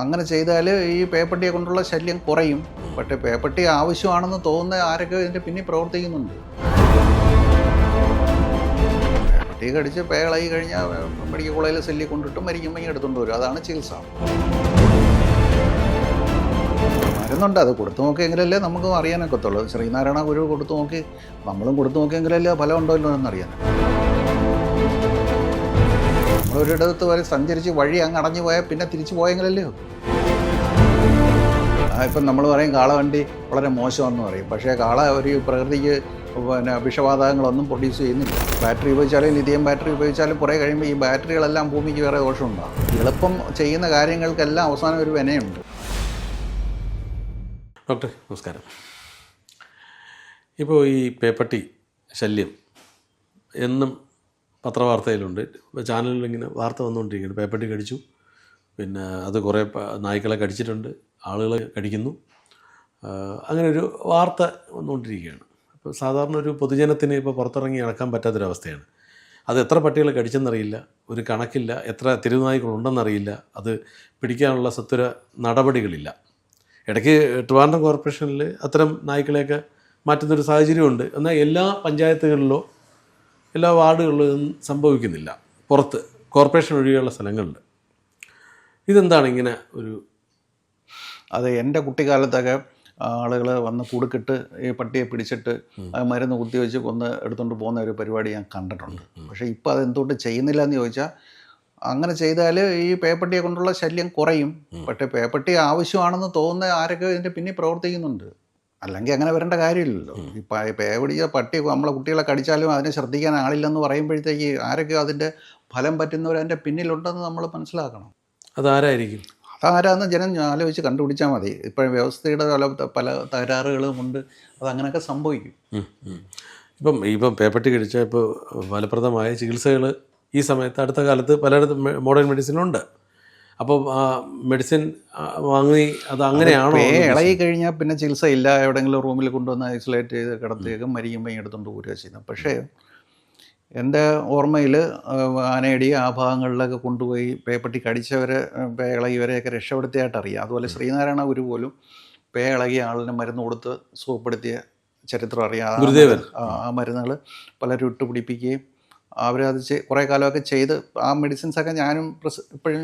അങ്ങനെ ചെയ്താൽ ഈ പേപ്പട്ടിയെ കൊണ്ടുള്ള ശല്യം കുറയും. പക്ഷേ പേപ്പട്ടി ആവശ്യമാണെന്ന് തോന്നുന്ന ആരൊക്കെ ഇതിൻ്റെ പിന്നിൽ പ്രവർത്തിക്കുന്നുണ്ട്. പേപ്പട്ടി കടിച്ച് പേളായി കഴിഞ്ഞാൽ മെഡിക്കൽ കോളേജിൽ സെല്ലിൽ കൊണ്ടിട്ട് മരിക്കുമ്പോൾ എടുത്തുകൊണ്ട് വരും. അതാണ് ചികിത്സ. മരുന്നുണ്ട്, അത് കൊടുത്തു നോക്കിയെങ്കിലല്ലേ നമുക്ക് അറിയാനൊക്കത്തുള്ളൂ. ശ്രീനാരായണ ഗുരു കൊടുത്തു നോക്കി, നമ്മളും കൊടുത്തു നോക്കിയെങ്കിലല്ലേ ഫലം ഉണ്ടോ ഇല്ലോ എന്നറിയാൻ. നമ്മളൊരിടത്ത് വരെ സഞ്ചരിച്ച് വഴി അങ്ങ് അടഞ്ഞു പോയാൽ പിന്നെ തിരിച്ചു പോയെങ്കിലല്ലേ. ഇപ്പം നമ്മൾ പറയും കാളവണ്ടി വളരെ മോശമാണെന്ന് പറയും. പക്ഷേ കാള ഒരു പ്രകൃതിക്ക് വിഷവാതകങ്ങളൊന്നും പ്രൊഡ്യൂസ് ചെയ്യുന്നില്ല. ബാറ്ററി ഉപയോഗിച്ചാലും ലിഥിയം ബാറ്ററി ഉപയോഗിച്ചാലും കുറേ കഴിയുമ്പോൾ ഈ ബാറ്ററികളെല്ലാം ഭൂമിക്ക് വേറെ ദോഷമുണ്ടാകും. എളുപ്പം ചെയ്യുന്ന കാര്യങ്ങൾക്കെല്ലാം അവസാനം ഒരു വിനയുണ്ട്. ഡോക്ടർ നമസ്കാരം. ഇപ്പോൾ ഈ പേപ്പട്ടി ശല്യം എന്നും പത്രവാർത്തയിലുണ്ട്, ചാനലിൽ ഇങ്ങനെ വാർത്ത വന്നുകൊണ്ടിരിക്കുന്നു. പേപ്പട്ടി കടിച്ചു, പിന്നെ അത് കുറേ നായ്ക്കളെ കടിച്ചിട്ടുണ്ട്, ആളുകളെ കടിക്കുന്നു, അങ്ങനെ ഒരു വാർത്ത വന്നുകൊണ്ടിരിക്കുകയാണ്. അപ്പോൾ സാധാരണ ഒരു പൊതുജനത്തിന് ഇപ്പോൾ പുറത്തിറങ്ങി നടക്കാൻ പറ്റാത്തൊരവസ്ഥയാണ്. അത് എത്ര പട്ടികളെ കടിച്ചെന്നറിയില്ല, ഒരു കണക്കില്ല, എത്ര തെരുവുനായ്ക്കളുണ്ടെന്നറിയില്ല, അത് പിടിക്കാനുള്ള സത്വര നടപടികളില്ല. ഇടയ്ക്ക് ട്രിവാൻഡ്രം കോർപ്പറേഷനിൽ അത്തരം നായ്ക്കളെയൊക്കെ മാറ്റുന്നൊരു സാഹചര്യമുണ്ട്. എന്നാൽ എല്ലാ പഞ്ചായത്തുകളിലോ എല്ലാ വാർഡുകളിലും സംഭവിക്കുന്നില്ല, പുറത്ത് കോർപ്പറേഷൻ ഒഴികെയുള്ള സ്ഥലങ്ങളിൽ. ഇതെന്താണ് ഇങ്ങനെ ഒരു? അത് എൻ്റെ കുട്ടിക്കാലത്തൊക്കെ ആളുകൾ വന്ന് കുടുക്കിട്ട് ഈ പട്ടിയെ പിടിച്ചിട്ട് മരുന്ന് കുത്തിവെച്ച് കൊന്ന് എടുത്തുകൊണ്ട് പോകുന്ന ഒരു പരിപാടി ഞാൻ കണ്ടിട്ടുണ്ട്. പക്ഷേ ഇപ്പോൾ അതെന്തുകൊണ്ട് ചെയ്യുന്നില്ല എന്ന് ചോദിച്ചാൽ, അങ്ങനെ ചെയ്താൽ ഈ പേപ്പട്ടിയെ കൊണ്ടുള്ള ശല്യം കുറയും. പക്ഷേ പേപ്പട്ടി ആവശ്യമാണെന്ന് തോന്നുന്ന ആരൊക്കെ ഇതിൻ്റെ പിന്നിൽ പ്രവർത്തിക്കുന്നുണ്ട്. അല്ലെങ്കിൽ അങ്ങനെ വരേണ്ട കാര്യമില്ലല്ലോ. ഈ പേപിടിച്ച പട്ടി നമ്മളെ കുട്ടികളെ കടിച്ചാലും അതിനെ ശ്രദ്ധിക്കാൻ ആളില്ലെന്ന് പറയുമ്പോഴത്തേക്ക് ആരൊക്കെ അതിൻ്റെ ഫലം പറ്റുന്നവർ അതിൻ്റെ പിന്നിലുണ്ടെന്ന് നമ്മൾ മനസ്സിലാക്കണം. അതാരായിരിക്കും? അതാരാന്ന് ജനം ആലോചിച്ച് കണ്ടുപിടിച്ചാൽ മതി. ഇപ്പോഴും വ്യവസ്ഥയുടെ പല തകരാറുകളും കൊണ്ട് അതങ്ങനെയൊക്കെ സംഭവിക്കും. ഇപ്പം പേപ്പട്ടി കടിച്ചാൽ ഇപ്പോൾ ഫലപ്രദമായ ചികിത്സകൾ ഈ സമയത്ത് അടുത്ത കാലത്ത് പലയിടത്തും മോഡേൺ മെഡിസിനുണ്ട്. അപ്പോൾ മെഡിസിൻ വാങ്ങി അത് അങ്ങനെയാണോ? ഇളകി കഴിഞ്ഞാൽ പിന്നെ ചികിത്സ ഇല്ല. എവിടെയെങ്കിലും റൂമിൽ കൊണ്ടുവന്ന് ഐസൊലേറ്റ് ചെയ്ത് കിടത്തിയേക്കും, മരിക്കുമ്പോൾ എടുത്തുകൊണ്ട് പോരുക ചെയ്യുന്നത്. പക്ഷേ എൻ്റെ ഓർമ്മയിൽ ആനയടി ആ ഭാഗങ്ങളിലൊക്കെ കൊണ്ടുപോയി പേപ്പട്ടി കടിച്ചവരെ ഇളകിയവരെയൊക്കെ രക്ഷപ്പെടുത്തിയായിട്ട് അറിയാം. അതുപോലെ ശ്രീനാരായണ ഗുരു പോലും ഇളകിയ ആളിന് മരുന്ന് കൊടുത്ത് സുഖപ്പെടുത്തിയ ചരിത്രം അറിയാം. ഗുരുദേവൻ ആ മരുന്നുകൾ പലരും ഇട്ട് പിടിപ്പിക്കുകയും അവരത് കുറേ കാലമൊക്കെ ചെയ്ത് ആ മെഡിസിൻസൊക്കെ ഞാനും ഇപ്പോഴും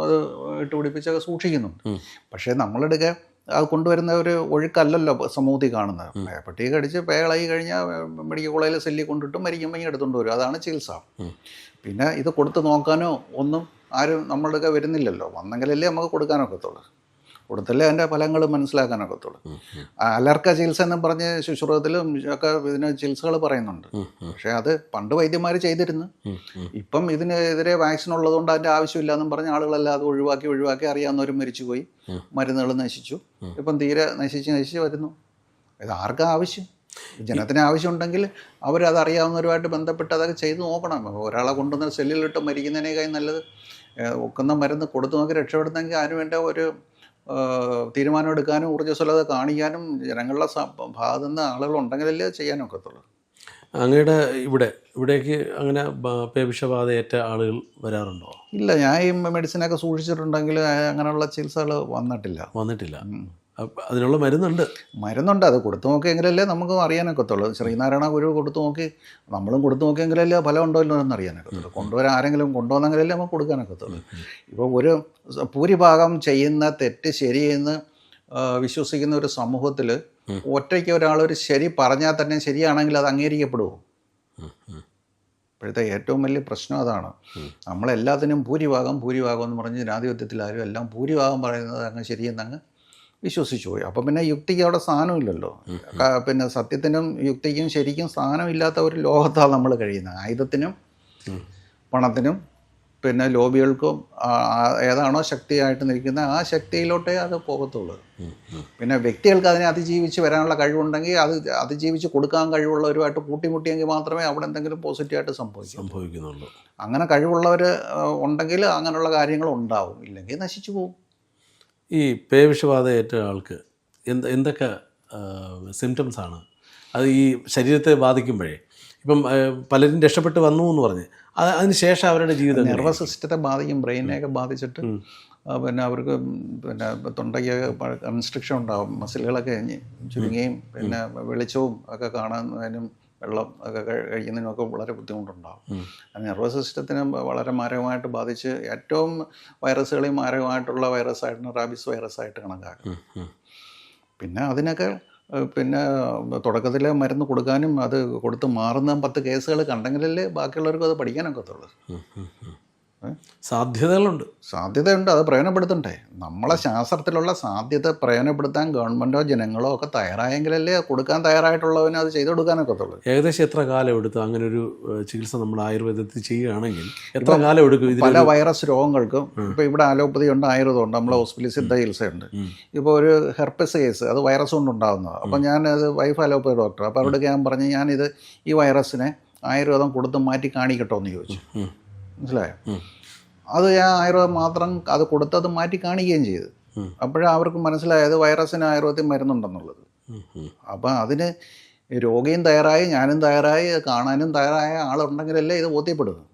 അത് ഇട്ട് പിടിപ്പിച്ചൊക്കെ സൂക്ഷിക്കുന്നുണ്ട്. പക്ഷേ നമ്മളെടുക്കുക അത് കൊണ്ടുവരുന്ന ഒരു ഒഴുക്കല്ലല്ലോ സമൂഹത്തിൽ കാണുന്നത്. പേപ്പട്ടി കടിച്ച് ഇളകി കഴിഞ്ഞാൽ മെഡിക്കൽ കോളേജിൽ സെല്ലിൽ കൊണ്ടിട്ട് മരിക്കുമ്പോൾ എടുത്തുകൊണ്ട് വരും. അതാണ് ചികിത്സ. പിന്നെ ഇത് കൊടുത്ത് നോക്കാനോ ഒന്നും ആരും നമ്മളുടെ വരുന്നില്ലല്ലോ. വന്നെങ്കിലല്ലേ നമുക്ക് കൊടുക്കാനൊക്കത്തുള്ളൂ. കൊടുത്തല്ലേ അതിൻ്റെ ഫലങ്ങൾ മനസ്സിലാക്കാനൊക്കത്തുള്ളൂ. അലർക്ക ചികിത്സ എന്നും പറഞ്ഞ് ശുശ്രൂഷത്തിലും ഒക്കെ ഇതിന് ചികിത്സകൾ പറയുന്നുണ്ട്. പക്ഷേ അത് പണ്ട് വൈദ്യന്മാർ ചെയ്തിരുന്നു. ഇപ്പം ഇതിനെതിരെ വാക്സിൻ ഉള്ളതുകൊണ്ട് അതിൻ്റെ ആവശ്യമില്ല എന്നും പറഞ്ഞ് ആളുകളെല്ലാം അത് ഒഴിവാക്കി അറിയാവുന്നവരും മരിച്ചുപോയി, മരുന്നുകൾ നശിച്ചു. ഇപ്പം തീരെ നശിച്ച് വരുന്നു. ഇത് ആർക്കാ ആവശ്യം? ജനത്തിന് ആവശ്യമുണ്ടെങ്കിൽ അവരത് അറിയാവുന്നവരുമായിട്ട് ബന്ധപ്പെട്ട് അതൊക്കെ ചെയ്ത് നോക്കണം. ഒരാളെ കൊണ്ടുവന്ന സെല്ലിലിട്ട് മരിക്കുന്നതിനേക്കാൾ നല്ലത് ഒക്കുന്ന മരുന്ന് കൊടുത്തു നോക്കി രക്ഷപ്പെടുന്നെങ്കിൽ അതിന് വേണ്ട ഒരു തീരുമാനം എടുക്കാനും ഊർജ്ജസ്വലത കാണിക്കാനും ജനങ്ങളുടെ ഭാഗത്തു നിന്ന് ആളുകളുണ്ടെങ്കിലല്ലേ ചെയ്യാനൊക്കത്തുള്ളൂ. അങ്ങയുടെ ഇവിടേക്ക് അങ്ങനെ പേവിഷബാധയേറ്റ ആളുകൾ വരാറുണ്ടോ? ഇല്ല, ഞാൻ ഈ മെഡിസിനൊക്കെ സൂക്ഷിച്ചിട്ടുണ്ടെങ്കിൽ അങ്ങനെയുള്ള ചികിത്സകൾ വന്നിട്ടില്ല. അതിനുള്ള മരുന്നുണ്ട്, അത് കൊടുത്തു നോക്കിയെങ്കിലല്ലേ നമുക്ക് അറിയാനൊക്കത്തുള്ളൂ. ശ്രീനാരായണ ഗുരു കൊടുത്തു നോക്കി, നമ്മളും കൊടുത്തു നോക്കിയെങ്കിലല്ലേ ഫലം ഉണ്ടോ ഇല്ലോ എന്ന് അറിയാനൊക്കത്തുള്ളൂ. കൊണ്ടുവരാൻ ആരെങ്കിലും കൊണ്ടുവന്നെങ്കിലല്ലേ നമുക്ക് കൊടുക്കാനൊക്കത്തുള്ളൂ. ഇപ്പോൾ ഒരു ഭൂരിഭാഗം ചെയ്യുന്ന തെറ്റ് ശരിയെന്ന് വിശ്വസിക്കുന്ന ഒരു സമൂഹത്തിൽ ഒറ്റയ്ക്ക് ഒരാളൊരു ശരി പറഞ്ഞാൽ തന്നെ ശരിയാണെങ്കിൽ അത് അംഗീകരിക്കപ്പെടുമോ? ഇപ്പോഴത്തെ ഏറ്റവും വലിയ പ്രശ്നം അതാണ്. നമ്മളെല്ലാത്തിനും ഭൂരിഭാഗം എന്ന് പറഞ്ഞ് ജനാധിപത്യത്തിൽ ആരും എല്ലാം ഭൂരിഭാഗം പറയുന്നത് അങ്ങ് ശരിയെന്നങ്ങ് വിശ്വസിച്ചു പോയി. അപ്പം പിന്നെ യുക്തിക്ക് അവിടെ സ്ഥാനമില്ലല്ലോ. പിന്നെ സത്യത്തിനും യുക്തിക്കും ശരിക്കും സ്ഥാനമില്ലാത്ത ഒരു ലോകത്താണ് നമ്മൾ കഴിയുന്നത്. ആയുധത്തിനും പണത്തിനും പിന്നെ ലോബികൾക്കും ഏതാണോ ശക്തിയായിട്ട് നിൽക്കുന്നത് ആ ശക്തിയിലോട്ടേ അത് പോകത്തുള്ളൂ. പിന്നെ വ്യക്തികൾക്ക് അതിനെ അതിജീവിച്ച് വരാനുള്ള കഴിവുണ്ടെങ്കിൽ അത് അതിജീവിച്ച് കൊടുക്കാൻ കഴിവുള്ളവരുമായിട്ട് കൂട്ടിമുട്ടിയെങ്കിൽ മാത്രമേ അവിടെ എന്തെങ്കിലും പോസിറ്റീവായിട്ട് സംഭവിക്കുന്നുള്ളൂ. അങ്ങനെ കഴിവുള്ളവർ ഉണ്ടെങ്കിൽ അങ്ങനെയുള്ള കാര്യങ്ങൾ ഉണ്ടാവും, ഇല്ലെങ്കിൽ നശിച്ചു പോകും. ഈ പേവിഷബാധയേറ്റ ആൾക്ക് എന്തൊക്കെ സിംറ്റംസാണ് അത് ഈ ശരീരത്തെ ബാധിക്കുമ്പോഴേ? ഇപ്പം പലരും രക്ഷപ്പെട്ട് വന്നു എന്ന് പറഞ്ഞ് അതിന് ശേഷം അവരുടെ ജീവിതം നെർവസ് സിസ്റ്റത്തെ ബാധിക്കും, ബ്രെയിനെയൊക്കെ ബാധിച്ചിട്ട് പിന്നെ അവർക്ക് പിന്നെ തൊണ്ടയ്ക്ക് കൺസ്ട്രിക്ഷൻ ഉണ്ടാവും, മസിലുകളൊക്കെ ചുരുങ്ങുകയും പിന്നെ വെളിച്ചവും ഒക്കെ കാണാനും വെള്ളം ഒക്കെ കഴിക്കുന്നതിനൊക്കെ വളരെ ബുദ്ധിമുട്ടുണ്ടാകും. നെർവസ് സിസ്റ്റത്തിന് വളരെ മാരകമായിട്ട് ബാധിച്ച് ഏറ്റവും വൈറസുകളെയും മാരകമായിട്ടുള്ള വൈറസായിട്ടാണ് റാബിസ് വൈറസായിട്ട് കണക്കാക്കുക. പിന്നെ അതിനൊക്കെ പിന്നെ തുടക്കത്തിൽ മരുന്ന് കൊടുക്കാനും അത് കൊടുത്ത് മാറുന്ന 10 കേസുകൾ കണ്ടെങ്കിലല്ലേ ബാക്കിയുള്ളവർക്കും അത് പഠിക്കാനൊക്കത്തുള്ളൂ. സാധ്യതയുണ്ട്, അത് പ്രയോജനപ്പെടുത്തണ്ടേ. നമ്മളെ ശാസ്ത്രത്തിലുള്ള സാധ്യത പ്രയോജനപ്പെടുത്താൻ ഗവൺമെൻറ്റോ ജനങ്ങളോ ഒക്കെ തയ്യാറായെങ്കിലല്ലേ കൊടുക്കാൻ തയ്യാറായിട്ടുള്ളവന് അത് ചെയ്തു കൊടുക്കാനൊക്കത്തുള്ളൂ. ഏകദേശം എത്ര കാലം എടുത്തു അങ്ങനെ ഒരു ചികിത്സ നമ്മൾ ആയുർവേദത്തിൽ ചെയ്യുകയാണെങ്കിൽ എത്ര കാലം എടുക്കും? പല വൈറസ് രോഗങ്ങൾക്കും ഇപ്പോൾ ഇവിടെ അലോപ്പതി ഉണ്ട്, ആയുർവേദമുണ്ട്, നമ്മളെ ഹോസ്പിറ്റലിൽ സിദ്ധ ചികിത്സയുണ്ട്. ഇപ്പോൾ ഒരു ഹെർപ്പസ് കേസ് അത് വൈറസ് കൊണ്ടുണ്ടാകുന്നതാണ്. അപ്പോൾ ഞാനത് വൈഫ് അലോപ്പതി ഡോക്ടർ, അപ്പോൾ അവരോട് ഞാൻ പറഞ്ഞു ഞാനിത് ഈ വൈറസിനെ ആയുർവേദം കൊടുത്ത് മാറ്റി കാണിക്കട്ടോ എന്ന് ചോദിച്ചു. മനസ്സിലായോ? അത് ഞാൻ ആയുർവേദം മാത്രം അത് കൊടുത്തത് മാറ്റി കാണിക്കുകയും ചെയ്തു. അപ്പോഴേ അവർക്ക് മനസ്സിലായത് വൈറസിന് ആയുർവേദത്തിൽ മരുന്നുണ്ടെന്നുള്ളത്. അപ്പം അതിന് രോഗിയും തയ്യാറായി, ഞാനും തയ്യാറായി, കാണാനും തയ്യാറായ ആളുണ്ടെങ്കിലല്ലേ ഇത് ബോധ്യപ്പെടുന്നു.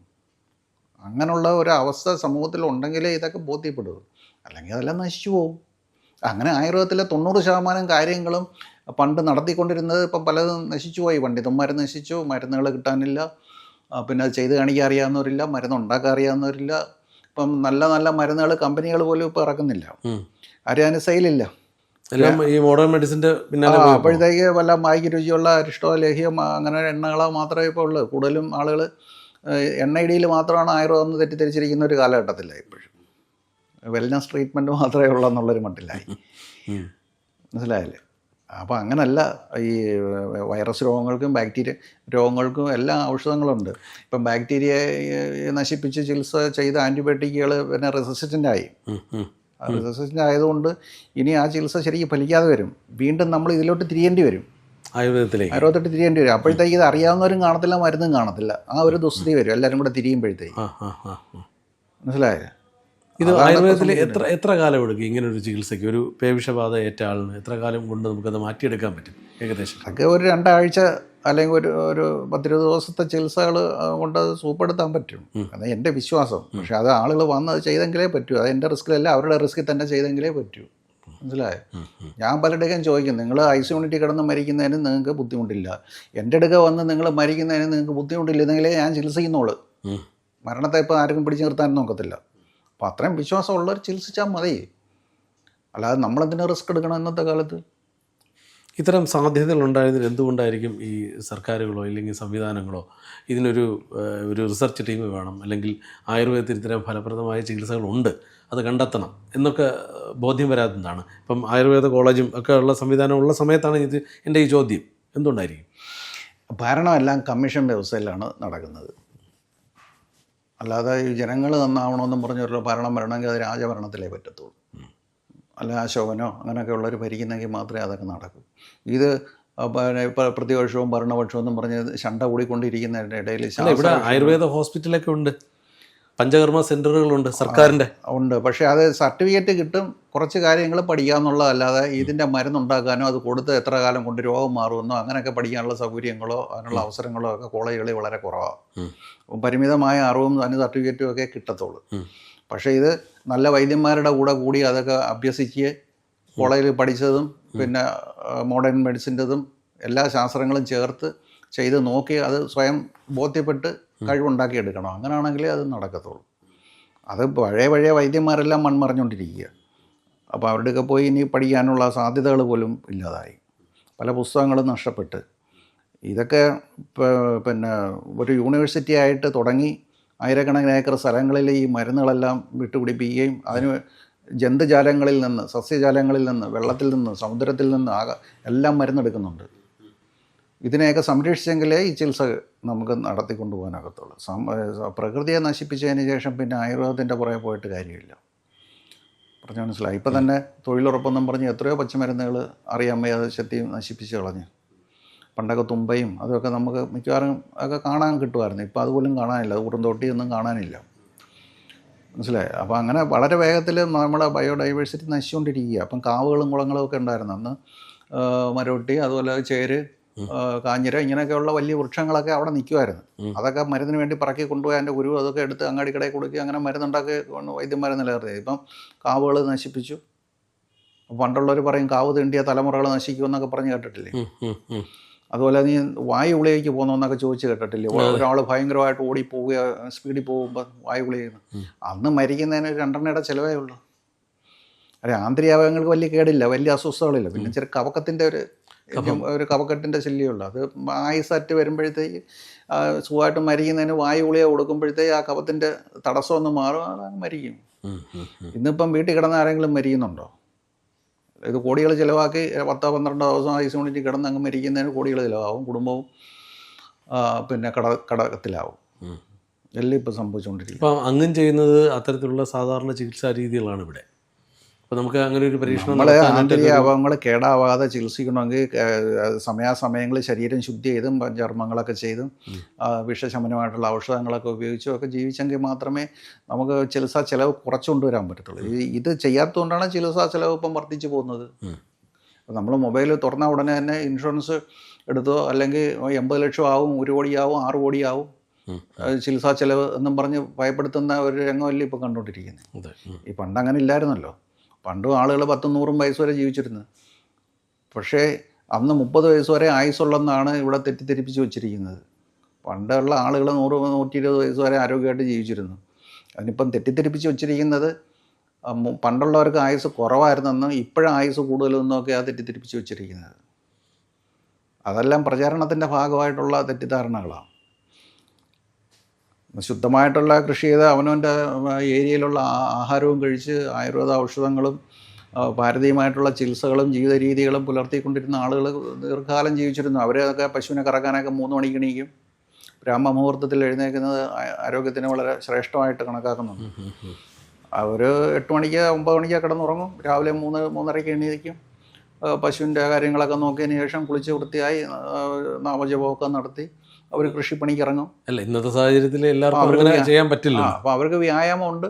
അങ്ങനെയുള്ള ഒരു അവസ്ഥ സമൂഹത്തിൽ ഉണ്ടെങ്കിലേ ഇതൊക്കെ ബോധ്യപ്പെടുന്നു, അല്ലെങ്കിൽ അതെല്ലാം നശിച്ചു പോകും. അങ്ങനെ ആയുർവേദത്തിലെ 90% കാര്യങ്ങളും പണ്ട് നടത്തിക്കൊണ്ടിരുന്നത് ഇപ്പം പലതും നശിച്ചു പോയി. പണ്ഡിതന്മാർ നശിച്ചു, മരുന്നുകൾ കിട്ടാനില്ല, പിന്നെ അത് ചെയ്ത് കാണിക്കാൻ അറിയാവുന്നവരില്ല, മരുന്ന് ഉണ്ടാക്കാൻ അറിയാവുന്നവരില്ല. ഇപ്പം നല്ല നല്ല മരുന്നുകൾ കമ്പനികൾ പോലും ഇപ്പോൾ ഇറക്കുന്നില്ല, ആരും അതിന് സെയിലില്ല. എല്ലാം ഈ മോഡേൺ മെഡിസിൻ്റെ പിന്നാലെ അപ്പോഴത്തേക്ക് വല്ല വായിക്ക് രുചിയുള്ള അരിഷ്ടോ ലേഹ്യം അങ്ങനെ എണ്ണകളോ മാത്രമേ ഇപ്പോൾ ഉള്ളൂ. കൂടുതലും ആളുകൾ എണ്ണയിടിയിൽ മാത്രമാണ് ആയുർവേദം എന്ന് തെറ്റിദ്ധരിച്ചിരിക്കുന്ന ഒരു കാലഘട്ടത്തിലായി. ഇപ്പോഴും വെൽനസ് ട്രീറ്റ്മെൻറ്റ് മാത്രമേ ഉള്ളൂ എന്നുള്ളൊരു മട്ടിലായി. മനസ്സിലായില്ലേ? അപ്പോൾ അങ്ങനല്ല, ഈ വൈറസ് രോഗങ്ങൾക്കും ബാക്ടീരിയ രോഗങ്ങൾക്കും എല്ലാ ഔഷധങ്ങളുണ്ട്. ഇപ്പം ബാക്ടീരിയയെ നശിപ്പിച്ച് ചികിത്സ ചെയ്ത ആൻറ്റിബയോട്ടിക്കുകൾ പിന്നെ റെസിസ്റ്റൻ്റായി. റെസിസ്റ്റൻ്റ് ആയതുകൊണ്ട് ഇനി ആ ചികിത്സ ശരിക്കും ഫലിക്കാതെ വരും. വീണ്ടും നമ്മൾ ഇതിലോട്ട് തിരിയേണ്ടി വരും, ആയുർവേദത്തോട്ട് തിരിയേണ്ടി വരും. അപ്പോഴത്തേക്ക് ഇത് അറിയാവുന്നവരും കാണത്തില്ല, മരുന്നും കാണത്തില്ല. ആ ഒരു ദുസ്ഥിതി വരും എല്ലാവരും കൂടെ തിരിയുമ്പോഴത്തേക്ക്. മനസ്സിലായോ? ഇത് ആയുർവേദത്തിൽ എത്ര കാലം എടുക്കും ഇങ്ങനെ ഒരു ചികിത്സയ്ക്ക്? ഒരു പേവിഷബാധ ഏറ്റ ആളിന് എത്ര കാലം കൊണ്ട് നമുക്കത് മാറ്റിയെടുക്കാൻ പറ്റും ഏകദേശം? അതൊക്കെ ഒരു 2 ആഴ്ച അല്ലെങ്കിൽ ഒരു 10-20 ദിവസത്തെ ചികിത്സകൾ കൊണ്ട് അത് സുഖപ്പെടുത്താൻ പറ്റും. അത് എൻ്റെ വിശ്വാസം. പക്ഷെ അത് ആളുകൾ വന്ന് അത് ചെയ്തെങ്കിലേ പറ്റൂ. അത് എൻ്റെ റിസ്ക്കിലല്ല, അവരുടെ റിസ്ക്കിൽ തന്നെ ചെയ്തെങ്കിലേ പറ്റൂ. മനസ്സിലായോ? ഞാൻ പലരുടെയും ചോദിക്കും, നിങ്ങൾ ഐസ് യൂണിറ്റിൽ കിടന്ന് മരിക്കുന്നതിന് നിങ്ങൾക്ക് ബുദ്ധിമുട്ടില്ല, എൻ്റെ അടുക്ക വന്ന് നിങ്ങൾ മരിക്കുന്നതിന് നിങ്ങൾക്ക് ബുദ്ധിമുട്ടില്ലെന്നെങ്കിലേ ഞാൻ ചികിത്സിക്കുന്നുള്ളൂ. മരണത്തെ ഇപ്പോൾ ആർക്കും പിടിച്ചു നിർത്താൻ നോക്കത്തില്ല. അപ്പോൾ അത്രയും വിശ്വാസമുള്ളവർ ചികിത്സിച്ചാൽ മതി. അല്ലാതെ നമ്മളെന്തിനാ റിസ്ക് എടുക്കണം ഇന്നത്തെ കാലത്ത്? ഇത്തരം സാധ്യതകളുണ്ടായതിൽ എന്തുകൊണ്ടായിരിക്കും ഈ സർക്കാരുകളോ ഇല്ലെങ്കിൽ സംവിധാനങ്ങളോ ഇതിനൊരു റിസർച്ച് ടീം വേണം, അല്ലെങ്കിൽ ആയുർവേദത്തിൽ ഇത്തരം ഫലപ്രദമായ ചികിത്സകളുണ്ട് അത് കണ്ടെത്തണം എന്നൊക്കെ ബോധ്യം വരാത്തതാണ്? ഇപ്പം ആയുർവേദ കോളേജും ഒക്കെ ഉള്ള സംവിധാനം ഉള്ള സമയത്താണ് ഇത് എൻ്റെ ഈ ചോദ്യം എന്തുകൊണ്ടായിരിക്കും? ഭരണമെല്ലാം കമ്മീഷൻ വ്യവസ്ഥയിലാണ് നടക്കുന്നത്. അല്ലാതെ ഈ ജനങ്ങൾ നന്നാവണമെന്നും പറഞ്ഞൊരു ഭരണം വരണമെങ്കിൽ അത് രാജഭരണത്തിലേ പറ്റത്തുള്ളൂ. അല്ല അശോകനോ അങ്ങനെയൊക്കെ ഉള്ളവർ ഭരിക്കുന്നെങ്കിൽ മാത്രമേ അതൊക്കെ നടക്കൂ. ഇത് ഇപ്പോൾ പ്രതിപക്ഷവും ഭരണപക്ഷവും എന്നും പറഞ്ഞ് ശണ്ട കൂടിക്കൊണ്ടിരിക്കുന്നതിൻ്റെ ഇടയിൽ ഇവിടെ ആയുർവേദ ഹോസ്പിറ്റലൊക്കെ ഉണ്ട്, പഞ്ചകർമ്മ സെൻ്ററുകളുണ്ട് സർക്കാരിൻ്റെ ഉണ്ട്. പക്ഷേ അത് സർട്ടിഫിക്കറ്റ് കിട്ടും, കുറച്ച് കാര്യങ്ങൾ പഠിക്കാമെന്നുള്ളതല്ലാതെ ഇതിൻ്റെ മരുന്നുണ്ടാക്കാനോ അത് കൊടുത്ത് എത്ര കാലം കൊണ്ട് രോഗം മാറുമെന്നോ അങ്ങനെയൊക്കെ പഠിക്കാനുള്ള സൗകര്യങ്ങളോ അതിനുള്ള അവസരങ്ങളോ ഒക്കെ കോളേജുകളിൽ വളരെ കുറവാണ്. പരിമിതമായ അറിവും അതിന് സർട്ടിഫിക്കറ്റും ഒക്കെ കിട്ടത്തുള്ളൂ. പക്ഷേ ഇത് നല്ല വൈദ്യന്മാരുടെ കൂടി അതൊക്കെ അഭ്യസിച്ച് കോളേജിൽ പഠിച്ചതും പിന്നെ മോഡേൺ മെഡിസിൻ്റെതും എല്ലാ ശാസ്ത്രങ്ങളും ചേർത്ത് ചെയ്ത് നോക്കി അത് സ്വയം ബോധ്യപ്പെട്ട് കഴിവുണ്ടാക്കിയെടുക്കണം. അങ്ങനെയാണെങ്കിലേ അത് നടക്കത്തുള്ളൂ. അത് പഴയ വൈദ്യന്മാരെല്ലാം മൺമറഞ്ഞുകൊണ്ടിരിക്കുക. അപ്പോൾ അവരുടെയൊക്കെ പോയി ഇനി പഠിക്കാനുള്ള സാധ്യതകൾ പോലും ഇല്ലാതായി, പല പുസ്തകങ്ങളും നഷ്ടപ്പെട്ട്. ഇതൊക്കെ പിന്നെ ഒരു യൂണിവേഴ്സിറ്റി ആയിട്ട് തുടങ്ങി ആയിരക്കണക്കിന് ഏക്കർ സ്ഥലങ്ങളിൽ ഈ മരുന്നുകളെല്ലാം വിട്ടുപിടിപ്പിക്കുകയും അതിന് ജന്തുജാലങ്ങളിൽ നിന്ന്, സസ്യജാലങ്ങളിൽ നിന്ന്, വെള്ളത്തിൽ നിന്ന്, സമുദ്രത്തിൽ നിന്ന് എല്ലാം മരുന്നെടുക്കുന്നുണ്ട്. ഇതിനെയൊക്കെ സംരക്ഷിച്ചെങ്കിലേ ഈ ചികിത്സ നമുക്ക് നടത്തിക്കൊണ്ടു പോകാനാകത്തുള്ളൂ. പ്രകൃതിയെ നശിപ്പിച്ചതിന് ശേഷം പിന്നെ ആയുർവേദത്തിൻ്റെ പുറകെ പോയിട്ട് കാര്യമില്ല. പറഞ്ഞാൽ മനസ്സിലായി. ഇപ്പം തന്നെ തൊഴിലുറപ്പെന്നും പറഞ്ഞ് എത്രയോ പച്ചമരുന്നുകൾ അറിയാൻ വയ്യാതെ ചെത്തി നശിപ്പിച്ച് കളഞ്ഞ്. പണ്ടൊക്കെ തുമ്പയും അതൊക്കെ നമുക്ക് മിക്കവാറും ഒക്കെ കാണാൻ കിട്ടുമായിരുന്നു. ഇപ്പോൾ അതുപോലും കാണാനില്ല, കുറുന്തോട്ടിയൊന്നും കാണാനില്ല. മനസ്സിലായി. അപ്പോൾ അങ്ങനെ വളരെ വേഗത്തിൽ നമ്മുടെ ബയോഡൈവേഴ്സിറ്റി നശിച്ചുകൊണ്ടിരിക്കുക. അപ്പം കാവുകളും കുളങ്ങളും ഒക്കെ ഉണ്ടായിരുന്നു അന്ന്. മരോട്ടി, അതുപോലെ ചേര്, കാഞ്ഞിര ഇങ്ങനെയൊക്കെയുള്ള വലിയ വൃക്ഷങ്ങളൊക്കെ അവിടെ നിൽക്കുമായിരുന്നു. അതൊക്കെ മരുന്നിന് വേണ്ടി പറക്കി കൊണ്ടുപോയി അതിൻ്റെ കുരു അതൊക്കെ എടുത്ത് അങ്ങാടിക്കടയിൽ കൊടുക്കുക, അങ്ങനെ മരുന്നുണ്ടാക്കി വൈദ്യന്മാരെ നിലനിർത്തി. ഇപ്പം കാവുകൾ നശിപ്പിച്ചു. പണ്ടുള്ളവർ പറയും കാവ് തീണ്ടിയ തലമുറകൾ നശിക്കുമെന്നൊക്കെ പറഞ്ഞ് കേട്ടിട്ടില്ലേ? അതുപോലെ നീ വായു ഗുളികയ്ക്ക് പോകുന്നതെന്നൊക്കെ ചോദിച്ച് കേട്ടിട്ടില്ലേ? ഒരാൾ ഭയങ്കരമായിട്ട് ഓടിപ്പോവുക, സ്പീഡിൽ പോകുമ്പോൾ വായു ഗുളിക. അന്ന് മരിക്കുന്നതിന് 2 എണ്ണയുടെ ചിലവേ ഉള്ളൂ. അല്ലെ, ആന്തരികാവയവങ്ങൾക്ക് വലിയ കേടില്ല, വലിയ അസ്വസ്ഥതകളില്ല. പിന്നെ ചെറിയ കഫക്കത്തിൻ്റെ ഒരു കഫക്കെട്ടിൻ്റെ ശല്യമുള്ളൂ. അത് ആയുസറ്റ് വരുമ്പോഴത്തേക്ക് സുഖമായിട്ട് മരിക്കുന്നതിന് വായു ഗുളിക കൊടുക്കുമ്പോഴത്തേക്ക് ആ കഫത്തിൻ്റെ തടസ്സമൊന്നും മാറും, അത് മരിക്കും. ഇന്നിപ്പം വീട്ടിൽ കിടന്ന ആരെങ്കിലും മരിക്കുന്നുണ്ടോ? ഇത് കോടികൾ ചിലവാക്കി 10-12 ദിവസം ഐസ് യൂണിറ്റ് കിടന്ന് അങ്ങ് മരിക്കുന്നതിന് കോടികൾ ചിലവാകും. കുടുംബവും പിന്നെ കടത്തിലാവും. എല്ലാം ഇപ്പം സംഭവിച്ചുകൊണ്ടിരിക്കും. ഇപ്പം അങ്ങും ചെയ്യുന്നത് അത്തരത്തിലുള്ള സാധാരണ ചികിത്സാ രീതികളാണ് ഇവിടെ. അപ്പോൾ നമുക്ക് അങ്ങനെ ഒരു പരീക്ഷണം നമ്മളെ ആന്തരിക അവയവങ്ങൾ കേടാവാതെ ചികിത്സിക്കണമെങ്കിൽ സമയാസമയങ്ങളിൽ ശരീരം ശുദ്ധി ചെയ്തും പഞ്ചകർമ്മങ്ങളൊക്കെ ചെയ്തും വിഷശമനമായിട്ടുള്ള ഔഷധങ്ങളൊക്കെ ഉപയോഗിച്ചും ഒക്കെ ജീവിച്ചെങ്കിൽ മാത്രമേ നമുക്ക് ചികിത്സാ ചിലവ് കുറച്ചുകൊണ്ടുവരാൻ പറ്റത്തുള്ളൂ. ഇത് ചെയ്യാത്തതുകൊണ്ടാണ് ചികിത്സാ ചിലവ് ഇപ്പം വർദ്ധിച്ചു പോകുന്നത്. നമ്മൾ മൊബൈൽ തുറന്ന ഉടനെ തന്നെ ഇൻഷുറൻസ് എടുത്തോ, അല്ലെങ്കിൽ 80 ലക്ഷം ആവും, 1 കോടിയാവും, 6 കോടിയാവും ചികിത്സാ ചിലവ് എന്നും പറഞ്ഞ് ഭയപ്പെടുത്തുന്ന ഒരു രംഗമല്ലേ ഇപ്പോൾ കണ്ടുകൊണ്ടിരിക്കുന്നത്. ഈ പണ്ട് അങ്ങനെ ഇല്ലായിരുന്നല്ലോ. പണ്ടും ആളുകൾ 10-100 വയസ്സ് വരെ ജീവിച്ചിരുന്നു. പക്ഷേ അന്ന് 30 വയസ്സ് വരെ ആയുസുള്ളെന്നാണ് ഇവിടെ തെറ്റിദ്ധരിപ്പിച്ച് വെച്ചിരിക്കുന്നത്. പണ്ടുള്ള ആളുകൾ 100-120 വയസ്സ് വരെ ആരോഗ്യമായിട്ട് ജീവിച്ചിരുന്നു. അതിനിപ്പം തെറ്റിദ്ധരിപ്പിച്ച് വെച്ചിരിക്കുന്നത് പണ്ടുള്ളവർക്ക് ആയുസ് കുറവായിരുന്നെന്നും ഇപ്പോഴും ആയുസ് കൂടുതലെന്നൊക്കെയാണ് തെറ്റിദ്ധരിപ്പിച്ച് വെച്ചിരിക്കുന്നത്. അതെല്ലാം പ്രചാരണത്തിൻ്റെ ഭാഗമായിട്ടുള്ള തെറ്റിദ്ധാരണകളാണ്. ശുദ്ധമായിട്ടുള്ള കൃഷി ചെയ്ത് അവനവൻ്റെ ഏരിയയിലുള്ള ആഹാരവും കഴിച്ച് ആയുർവേദ ഔഷധങ്ങളും ഭാരതീയമായിട്ടുള്ള ചികിത്സകളും ജീവിത രീതികളും പുലർത്തിക്കൊണ്ടിരുന്ന ആളുകൾ ദീർഘകാലം ജീവിച്ചിരുന്നു. അവരൊക്കെ പശുവിനെ കറക്കാനൊക്കെ 3 മണിക്ക് എണീക്കും. ബ്രാഹ്മമുഹൂർത്തത്തിൽ എഴുന്നേൽക്കുന്നത് ആരോഗ്യത്തിന് വളരെ ശ്രേഷ്ഠമായിട്ട് കണക്കാക്കുന്നുണ്ട്. അവർ 8 മണിക്ക് 9 മണിക്ക് കിടന്നുറങ്ങും. രാവിലെ 3-3:30 എണീക്കും. പശുവിൻ്റെ കാര്യങ്ങളൊക്കെ നോക്കിയതിന് ശേഷം കുളിച്ച് വൃത്തിയായി നാമജപമൊക്കെ നടത്തി അവർ കൃഷിപ്പണിക്ക് ഇറങ്ങും. അല്ല, ഇന്നത്തെ സാഹചര്യത്തിൽ എല്ലാവർക്കും ചെയ്യാൻ പറ്റില്ല. അപ്പോൾ അവർക്ക് വ്യായാമമുണ്ട്,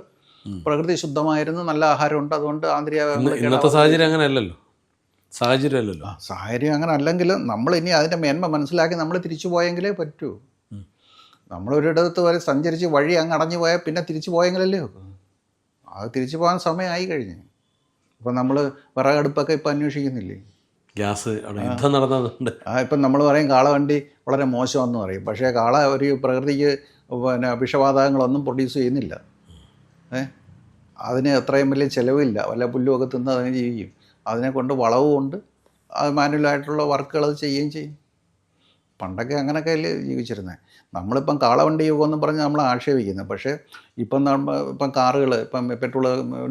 പ്രകൃതി ശുദ്ധമായിരുന്നു, നല്ല ആഹാരമുണ്ട്. അതുകൊണ്ട് ഇന്നത്തെ സാഹചര്യം അങ്ങനെ അല്ലല്ലോ. സാഹചര്യം അങ്ങനെ അല്ലെങ്കിലും നമ്മൾ ഇനി അതിൻ്റെ മേന്മ മനസ്സിലാക്കി നമ്മൾ തിരിച്ചു പോയെങ്കിലേ പറ്റൂ. നമ്മളൊരിടത്ത് വരെ സഞ്ചരിച്ച് വഴി അങ്ങ് അടഞ്ഞു പോയാൽ പിന്നെ തിരിച്ചു പോയെങ്കിലല്ലേ വെക്കും. അത് തിരിച്ചു പോകാൻ സമയമായി കഴിഞ്ഞു. ഇപ്പം നമ്മൾ വിറകടുപ്പൊക്കെ ഇപ്പം അന്വേഷിക്കുന്നില്ലേ? ഗ്യാസ് യുദ്ധം നടന്നതുകൊണ്ട് ഇപ്പം നമ്മൾ പറയും കാളവണ്ടി വളരെ മോശമെന്ന് പറയും. പക്ഷേ കാള ഒരു പ്രകൃതിക്ക് പിന്നെ വിഷവാതകങ്ങളൊന്നും പ്രൊഡ്യൂസ് ചെയ്യുന്നില്ല. അതിന് അത്രയും വലിയ ചിലവില്ല. വല്ല പുല്ലുമൊക്കെ തിന്ന് അതിന് ജീവിക്കും. അതിനെ കൊണ്ട് വളവും ഉണ്ട്, അത് മാനുവലായിട്ടുള്ള വർക്കുകൾ അത് ചെയ്യുകയും ചെയ്യും. പണ്ടൊക്കെ അങ്ങനെയൊക്കെ അല്ലേ ജീവിച്ചിരുന്നത്. നമ്മളിപ്പം കാളവണ്ടി യുഗമെന്ന് പറഞ്ഞ് നമ്മൾ ആക്ഷേപിക്കുന്നത്. പക്ഷേ ഇപ്പം കാറുകൾ ഇപ്പം പെട്രോൾ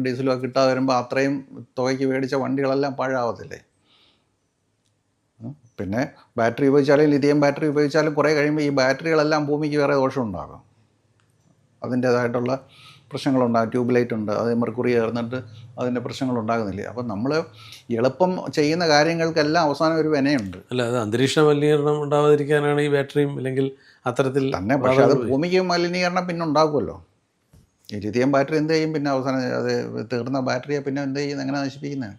ഡീസലും ഒക്കെ കിട്ടാതെ വരുമ്പോൾ അത്രയും തുകയ്ക്ക് മേടിച്ച വണ്ടികളെല്ലാം പാഴാവത്തില്ലേ? പിന്നെ ബാറ്ററി ഉപയോഗിച്ചാലും ലിഥിയം ബാറ്ററി ഉപയോഗിച്ചാലും കുറേ കഴിയുമ്പോൾ ഈ ബാറ്ററികളെല്ലാം ഭൂമിക്ക് വേറെ ദോഷമുണ്ടാകും. അതിൻ്റേതായിട്ടുള്ള പ്രശ്നങ്ങളുണ്ടാകും. ട്യൂബ് ലൈറ്റ് ഉണ്ട്, അത് മെർക്കുറി ചേർന്നിട്ട് അതിൻ്റെ പ്രശ്നങ്ങളുണ്ടാകുന്നില്ലേ? അപ്പം നമ്മൾ എളുപ്പം ചെയ്യുന്ന കാര്യങ്ങൾക്കെല്ലാം അവസാനം ഒരു വിനയുണ്ട്. അല്ല, അത് അന്തരീക്ഷ മലിനീകരണം ഉണ്ടാവാതിരിക്കാനാണ് ഈ ബാറ്ററിയും അല്ലെങ്കിൽ അത്തരത്തിൽ തന്നെ. പക്ഷേ അത് ഭൂമിക്ക് മലിനീകരണം പിന്നെ ഉണ്ടാകുമല്ലോ. ഈ ലിഥിയം ബാറ്ററി എന്ത് ചെയ്യും? പിന്നെ അവസാനം അത് തീർന്ന ബാറ്ററിയെ പിന്നെ എന്ത് ചെയ്യും? എങ്ങനെ നശിപ്പിക്കുന്നത്?